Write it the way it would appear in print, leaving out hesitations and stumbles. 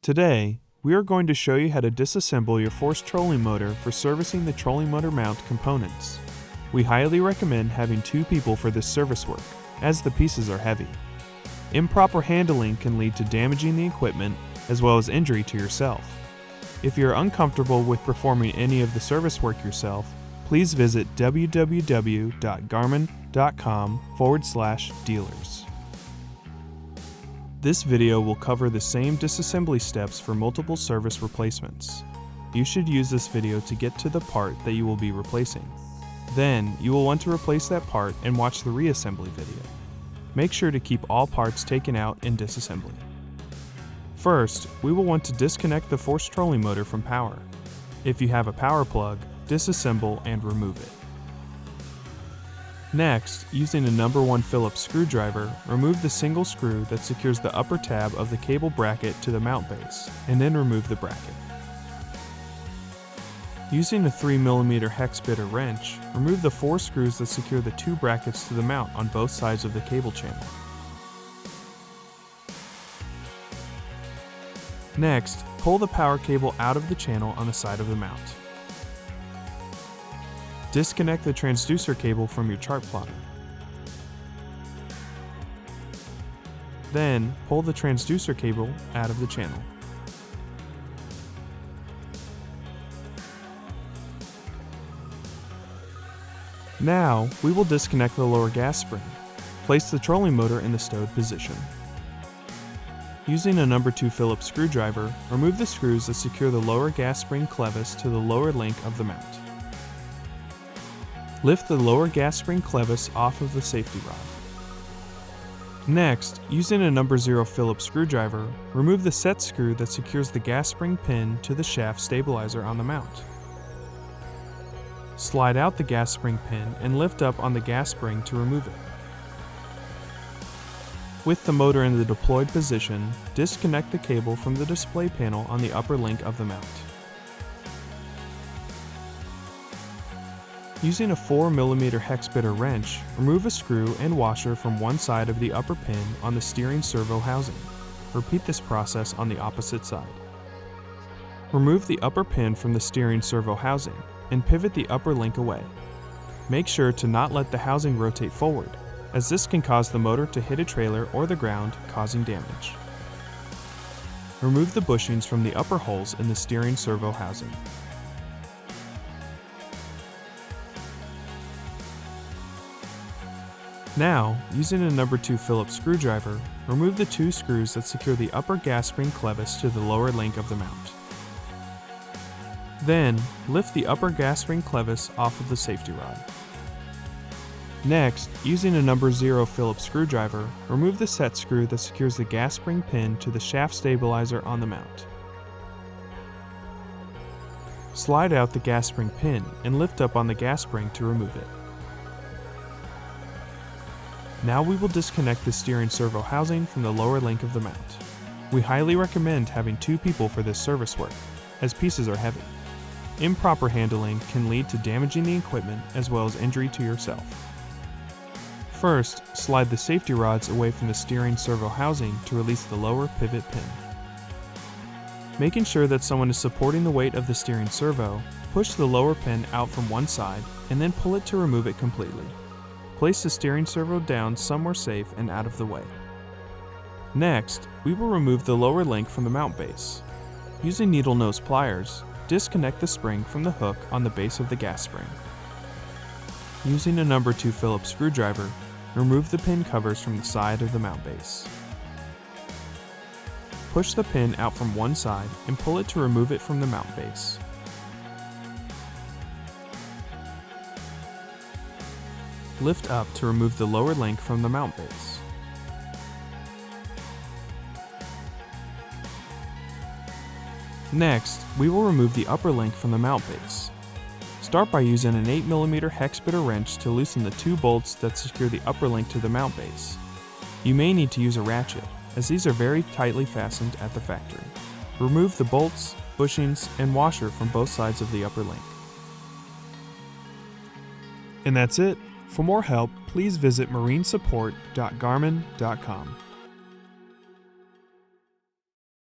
Today, we are going to show you how to disassemble your force trolling motor for servicing the trolling motor mount components. We highly recommend having 2 people for this service work, as the pieces are heavy. Improper handling can lead to damaging the equipment as well as injury to yourself. If you are uncomfortable with performing any of the service work yourself, please visit www.garmin.com/dealers. This video will cover the same disassembly steps for multiple service replacements. You should use this video to get to the part that you will be replacing. Then, you will want to replace that part and watch the reassembly video. Make sure to keep all parts taken out in disassembly. First, we will want to disconnect the force trolling motor from power. If you have a power plug, disassemble and remove it. Next, using a number 1 Phillips screwdriver, remove the single screw that secures the upper tab of the cable bracket to the mount base, and then remove the bracket. Using a 3mm hex bit or wrench, remove the 4 screws that secure the 2 brackets to the mount on both sides of the cable channel. Next, pull the power cable out of the channel on the side of the mount. Disconnect the transducer cable from your chart plotter. Then, pull the transducer cable out of the channel. Now, we will disconnect the lower gas spring. Place the trolling motor in the stowed position. Using a number 2 Phillips screwdriver, remove the screws that secure the lower gas spring clevis to the lower link of the mount. Lift the lower gas spring clevis off of the safety rod. Next, using a number 0 Phillips screwdriver, remove the set screw that secures the gas spring pin to the shaft stabilizer on the mount. Slide out the gas spring pin and lift up on the gas spring to remove it. With the motor in the deployed position, disconnect the cable from the display panel on the upper link of the mount. Using a 4mm hex bit or wrench, remove a screw and washer from one side of the upper pin on the steering servo housing. Repeat this process on the opposite side. Remove the upper pin from the steering servo housing and pivot the upper link away. Make sure to not let the housing rotate forward, as this can cause the motor to hit a trailer or the ground, causing damage. Remove the bushings from the upper holes in the steering servo housing. Now, using a number 2 Phillips screwdriver, remove the 2 screws that secure the upper gas spring clevis to the lower link of the mount. Then, lift the upper gas spring clevis off of the safety rod. Next, using a number 0 Phillips screwdriver, remove the set screw that secures the gas spring pin to the shaft stabilizer on the mount. Slide out the gas spring pin and lift up on the gas spring to remove it. Now we will disconnect the steering servo housing from the lower link of the mount. We highly recommend having 2 people for this service work, as pieces are heavy. Improper handling can lead to damaging the equipment as well as injury to yourself. First, slide the safety rods away from the steering servo housing to release the lower pivot pin. Making sure that someone is supporting the weight of the steering servo, push the lower pin out from one side and then pull it to remove it completely. Place the steering servo down somewhere safe and out of the way. Next, we will remove the lower link from the mount base. Using needle nose pliers, disconnect the spring from the hook on the base of the gas spring. Using a number 2 Phillips screwdriver, remove the pin covers from the side of the mount base. Push the pin out from one side and pull it to remove it from the mount base. Lift up to remove the lower link from the mount base. Next, we will remove the upper link from the mount base. Start by using an 8mm hex bit or wrench to loosen the 2 bolts that secure the upper link to the mount base. You may need to use a ratchet, as these are very tightly fastened at the factory. Remove the bolts, bushings, and washer from both sides of the upper link. And that's it. For more help, please visit marinesupport.garmin.com.